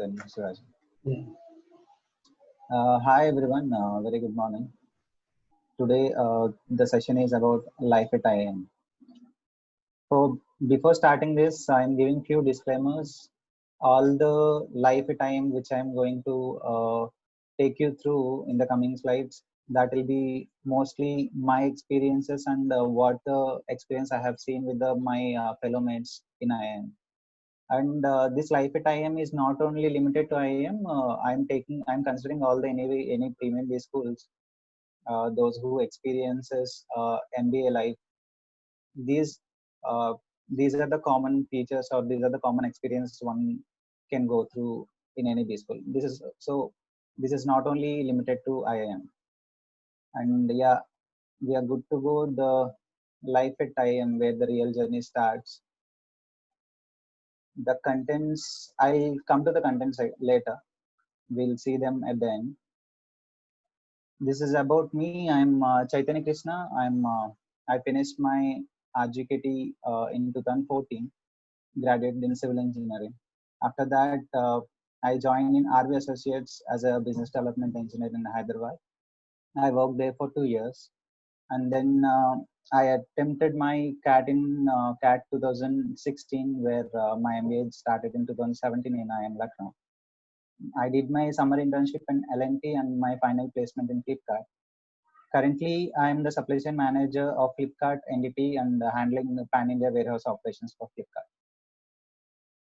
then, Suraj. Yeah. Hi everyone, very good morning. Today the session is about life at IIM. So before starting this, I'm giving few disclaimers. All the life at IIM which I'm going to take you through in the coming slides, that will be mostly my experiences and what the experience I have seen with my fellow mates in IIM. And this life at IIM is not only limited to IIM. I'm considering all the any premium based schools, those who experiences MBA life. These uh, these are the common features, or these are the common experiences one can go through in any B school. This is so. This is not only limited to IIM. And yeah, we are good to go. The life at IIM, where the real journey starts. The contents, I'll come to the contents later. We'll see them at the end. This is about me. I'm Chaitanya Krishna. I finished my RGKT in 2014, graduated in civil engineering. After that, I joined in RV Associates as a business development engineer in Hyderabad. I worked there for 2 years, and then I attempted my CAT in CAT 2016, where my MBA started in 2017 in IIM Lucknow. I did my summer internship in L&T and my final placement in Flipkart. Currently, I am the supply chain manager of Flipkart entity and handling the pan-India warehouse operations for Flipkart.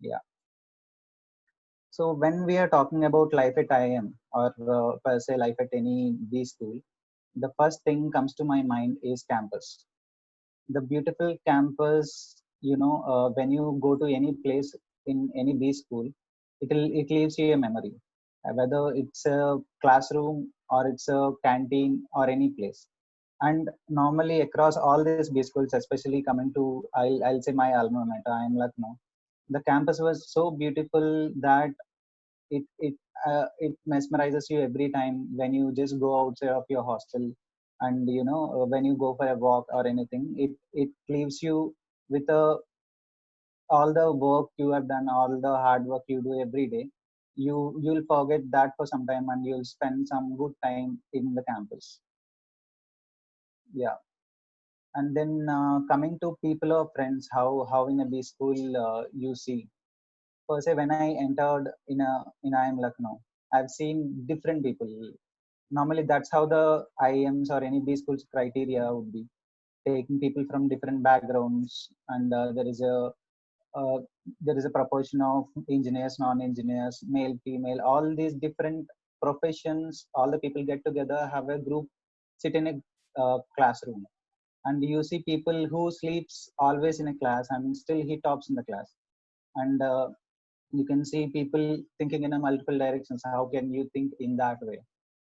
Yeah. So when we are talking about life at IIM, or per se life at any B school, the first thing comes to my mind is campus. The beautiful campus, when you go to any place in any B school, it leaves you a memory, whether it's a classroom or it's a canteen or any place. And normally across all these B schools, especially coming to, I'll say my alma mater, I am Lucknow. The campus was so beautiful that it mesmerizes you every time when you just go outside of your hostel, and when you go for a walk or anything, it leaves you with all the work you have done, all the hard work you do every day. You'll forget that for some time, and you'll spend some good time in the campus. Yeah. And then coming to people or friends, how in a B school you see. Per se, when I entered in IIM Lucknow, I've seen different people. Normally, that's how the IIMs or any B schools criteria would be, taking people from different backgrounds, and uh, there is a proportion of engineers, non-engineers, male, female, all these different professions. All the people get together, have a group, sit in a classroom, and you see people who sleeps always in a class and still he tops in the class. And you can see people thinking in a multiple directions. How can you think in that way,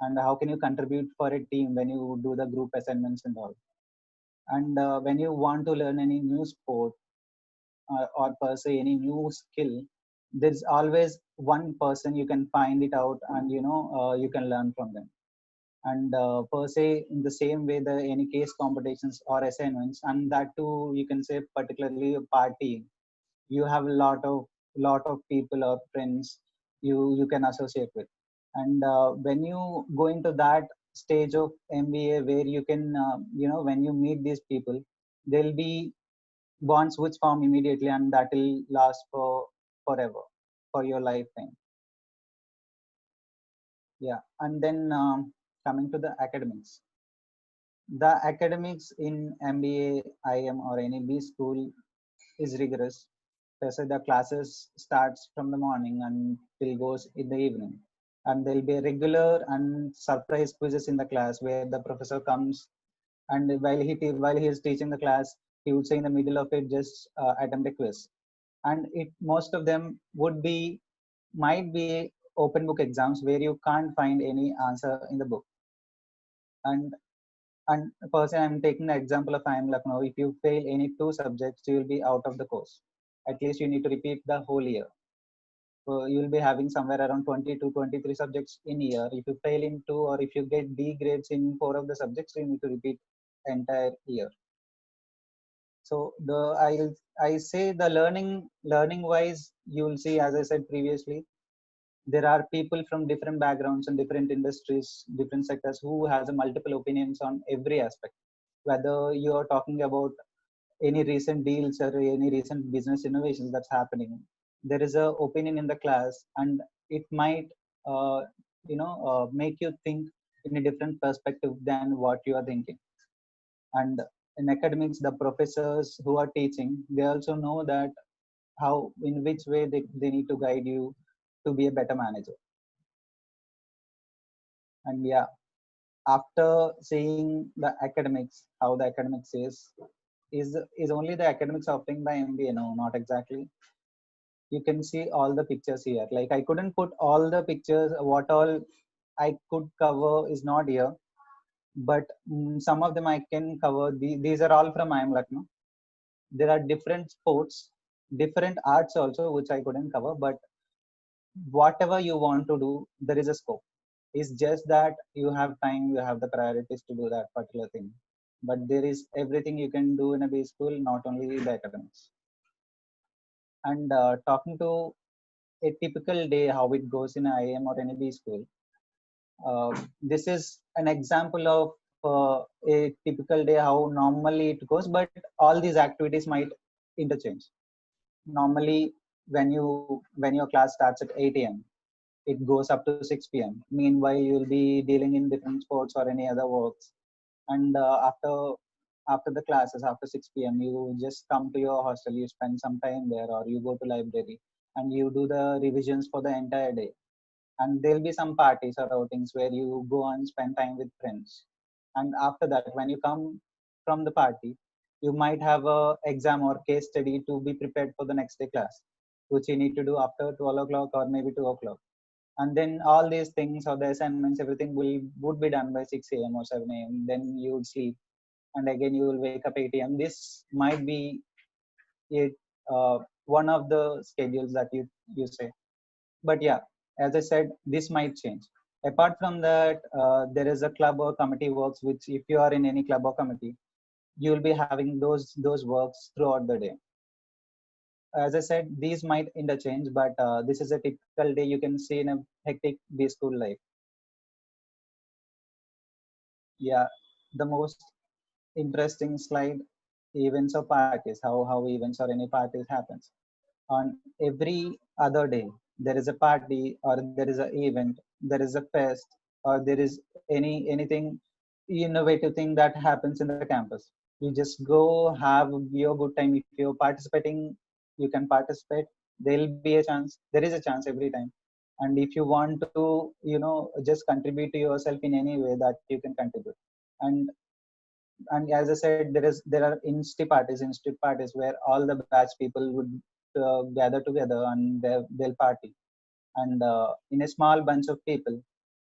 and how can you contribute for a team when you do the group assignments and all. And when you want to learn any new sport, or per se any new skill, there's always one person you can find it out, and you can learn from them. And per se, in the same way, the any case competitions or assignments, and that too, you can say particularly partying, you have a lot of people or friends you can associate with. And when you go into that stage of MBA, where you can when you meet these people, there'll be bonds which form immediately, and that will last for forever, for your lifetime. Yeah. And then coming to the academics, the academics in MBA, IM, or any B school is rigorous. So the classes starts from the morning until goes in the evening, and there'll be a regular and surprise quizzes in the class, where the professor comes, and while he is teaching the class, he would say in the middle of it, just attempt a quiz. And it most of them would be, might be open book exams, where you can't find any answer in the book. And and person, I'm taking the example of IIM Lucknow. If you fail any two subjects, you will be out of the course. At least you need to repeat the whole year. So you will be having somewhere around 20 to 23 subjects in a year. If you fail in two, or if you get D grades in four of the subjects, you need to repeat entire year. So I say the learning wise, you will see, as I said previously, there are people from different backgrounds and different industries, different sectors who has a multiple opinions on every aspect. Whether you are talking about any recent deals or any recent business innovations that's happening, there is a opinion in the class, and it might uh, make you think in a different perspective than what you are thinking. And in academics, the professors who are teaching, they also know that how, in which way they need to guide you to be a better manager. And yeah, after seeing the academics, how the academics is only the academics offering by MBA? No, not exactly. You can see all the pictures here. Like, I couldn't put all the pictures, what all I could cover is not here, but some of them I can cover. These are all from IIM Lucknow. There are different sports, different arts also, which I couldn't cover, but whatever you want to do, there is a scope. It's just that you have time, you have the priorities to do that particular thing. But there is everything you can do in a B school, not only the academics. And talking to a typical day, how it goes in IIM or any B school, this is an example of a typical day, how normally it goes, but all these activities might interchange. Normally, when your class starts at 8 a.m., it goes up to 6 p.m. Meanwhile, you'll be dealing in different sports or any other works. And after the classes, after 6 p.m., you just come to your hostel, you spend some time there, or you go to library and you do the revisions for the entire day. And there'll be some parties or outings where you go and spend time with friends. And after that, when you come from the party, you might have a exam or case study to be prepared for the next day class, which you need to do after 12 o'clock or maybe 2 o'clock. And then all these things or the assignments, everything would be done by 6 a.m. or 7 a.m. Then you would sleep, and again you will wake up 8 a.m. This might be it, one of the schedules that you say. But yeah, as I said, this might change. Apart from that, there is a club or committee works, which if you are in any club or committee, you will be having those works throughout the day. As I said, these might interchange, but this is a typical day you can see in a hectic B school life. Yeah, the most interesting slide, events or parties, how events or any parties happens. On every other day, there is a party or there is an event, there is a fest, or there is anything innovative thing that happens in the campus. You just go have your good time. If you're participating, you can participate. There'll be a chance. There is a chance every time. And if you want to, just contribute to yourself in any way that you can contribute. And as I said, there are institute parties where all the batch people would gather together and they'll party. And in a small bunch of people,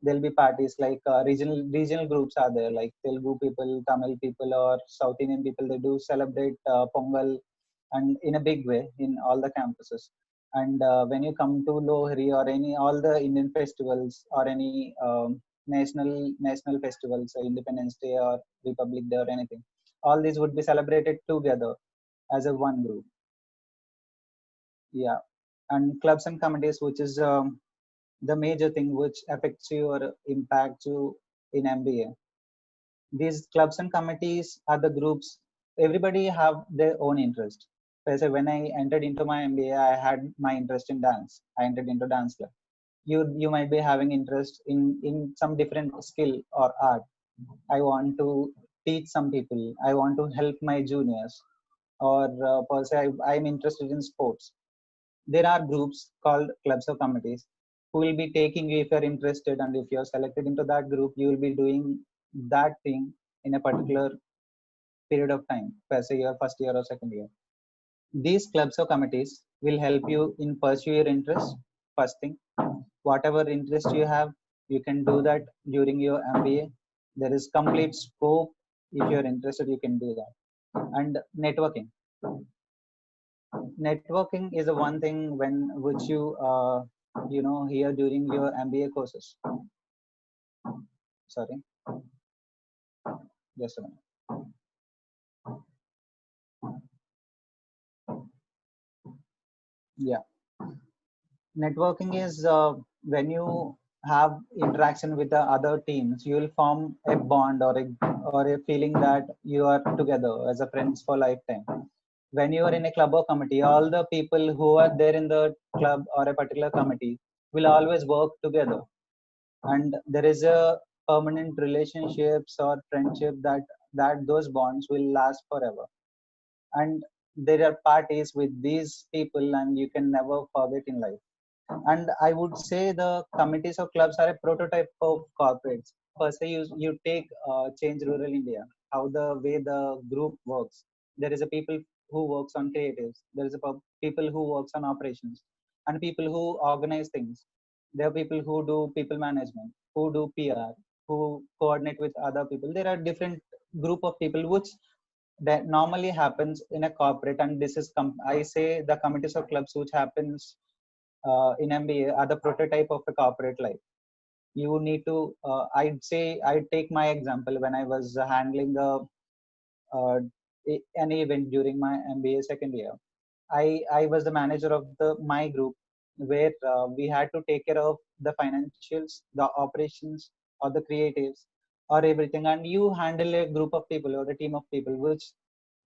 there'll be parties like regional groups are there, like Telugu people, Tamil people, or South Indian people. They do celebrate Pongal, and in a big way in all the campuses. And when you come to Lohri or any all the Indian festivals or any national festivals, Independence Day or Republic Day or anything, all these would be celebrated together as a one group. Yeah, and clubs and committees, which is the major thing which affects you or impacts you in MBA. These clubs and committees are the groups. Everybody have their own interest. For example, when I entered into my MBA, I had my interest in dance. I entered into dance club. You might be having interest in some different skill or art. I want to teach some people. I want to help my juniors. Or per se, I'm interested in sports. There are groups called clubs or committees who will be taking you if you're interested, and if you're selected into that group, you will be doing that thing in a particular period of time, per se your first year or second year. These clubs or committees will help you in pursue your interest. First thing, whatever interest you have, you can do that during your MBA. There is complete scope. If you're interested, you can do that. And networking. Networking is the one thing which you hear during your MBA courses. Sorry, just a minute. Yeah, Networking is when you have interaction with the other teams, you will form a bond or a feeling that you are together as a friends for lifetime. When you are in a club or committee, all the people who are there in the club or a particular committee will always work together, and there is a permanent relationships or friendship that those bonds will last forever. And there are parties with these people, and you can never forget in life. And I would say the committees or clubs are a prototype of corporates. Per se, you take Change Rural India, how the way the group works. There is a people who works on creatives. There is a people who works on operations, and people who organize things. There are people who do people management, who do PR, who coordinate with other people. There are different group of people which that normally happens in a corporate. And this is I say the committees or clubs which happens in MBA are the prototype of a corporate life. You need to, I'd say, I'd take my example when I was handling uh, an event during my MBA second year. I was the manager of my group, where we had to take care of the financials, the operations, or the creatives, or everything. And you handle a group of people or a team of people, which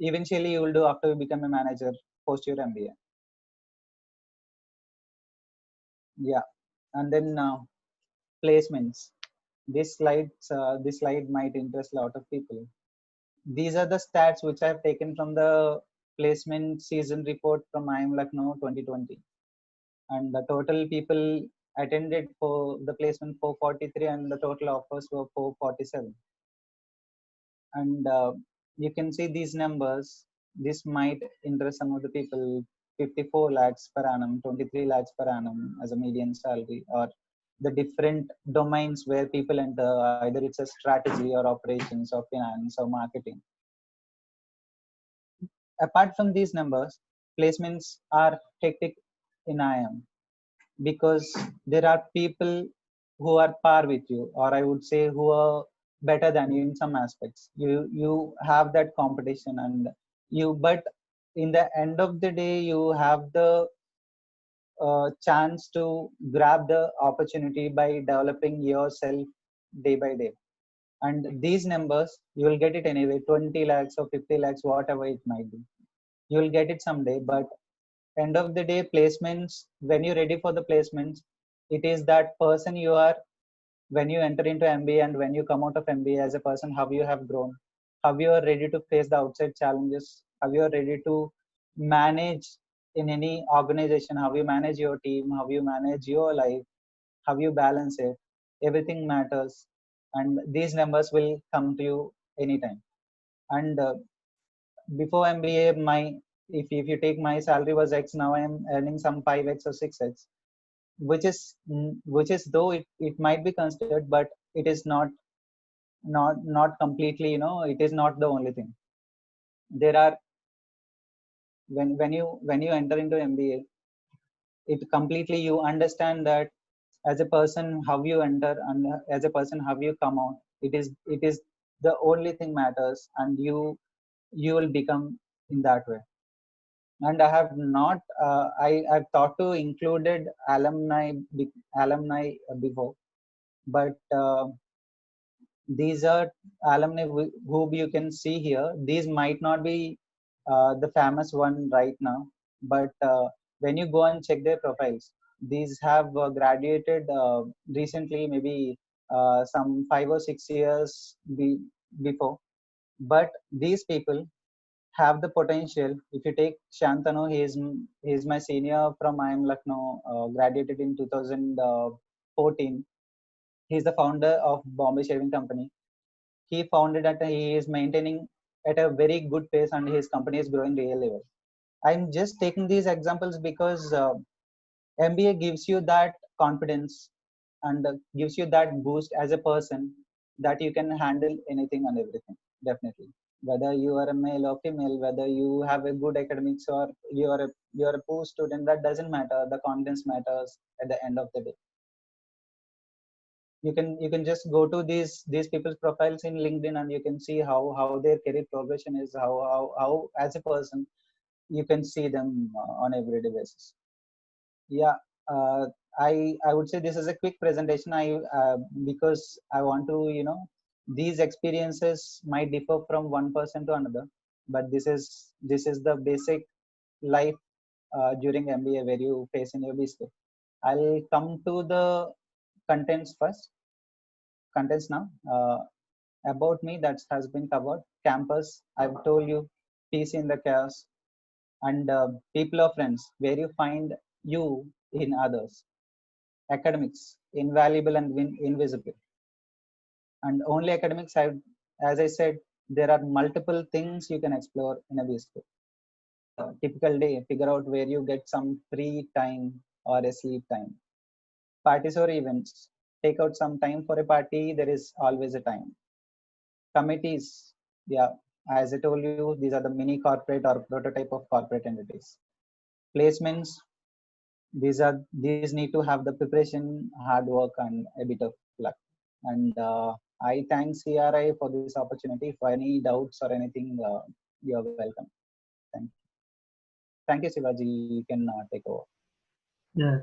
eventually you will do after you become a manager post your MBA. Yeah, and then placements. This slide might interest a lot of people. These are the stats which I've taken from the placement season report from IIM Lucknow 2020. And the total people attended for the placement 443, and the total offers were 447. And you can see these numbers. This might interest some of the people. 54 lakhs per annum, 23 lakhs per annum as a median salary, or the different domains where people enter, either it's a strategy or operations or finance or marketing. Apart from these numbers, placements are hectic in IIM, because there are people who are par with you, or I would say who are better than you in some aspects. You have that competition, and but in the end of the day, you have the chance to grab the opportunity by developing yourself day by day. And these numbers, you will get it anyway, 20 lakhs or 50 lakhs, whatever it might be. You will get it someday, but end of the day, placements, when you're ready for the placements, it is that person you are when you enter into MBA, and when you come out of MBA as a person, how you have grown, how you are ready to face the outside challenges, how you are ready to manage in any organization, how you manage your team, how you manage your life, how you balance it. Everything matters, and these numbers will come to you anytime. And before MBA, if you take my salary was X, now I am earning some 5x or 6x, which is though it might be considered, but it is not completely, it is not the only thing. There are, when you enter into MBA, it completely, you understand that as a person how you enter, and as a person how you come out. It is the only thing matters, and you will become in that way. And I have not I've thought to included alumni before, but these are alumni who you can see here. These might not be the famous one right now, but when you go and check their profiles, these have graduated recently, maybe some 5 or 6 years before. But these people have the potential. If you take Shantanu, he is my senior from IIM Lucknow, graduated in 2014. He's the founder of Bombay Shaving Company. He founded that he is maintaining at a very good pace, and his company is growing really well. I'm just taking these examples because MBA gives you that confidence, and gives you that boost as a person, that you can handle anything and everything. Definitely, whether you are a male or female, whether you have a good academics or you are a poor student, that doesn't matter. The confidence matters at the end of the day. You can just go to these people's profiles in LinkedIn, and you can see how their career progression is, how as a person you can see them on everyday basis. Yeah, I would say this is a quick presentation. Because I want to, these experiences might differ from one person to another, but this is the basic life during MBA where you face in your BSc. I'll come to the contents first. Contents now. About me, that has been covered. Campus, I've told you. Peace in the chaos. And people or friends, where you find you in others. Academics, invaluable and invisible. And only academics, as I said, there are multiple things you can explore in a BSc. Typical day, figure out where you get some free time or a sleep time. Parties or events, take out some time for a party. There is always a time. Committees, yeah, as I told you, these are the mini corporate or prototype of corporate entities. Placements, these need to have the preparation, hard work, and a bit of luck. And I thank CRI for this opportunity. For any doubts or anything, you are welcome. Thank you. Thank you, Shivaji. You can take over. Yeah,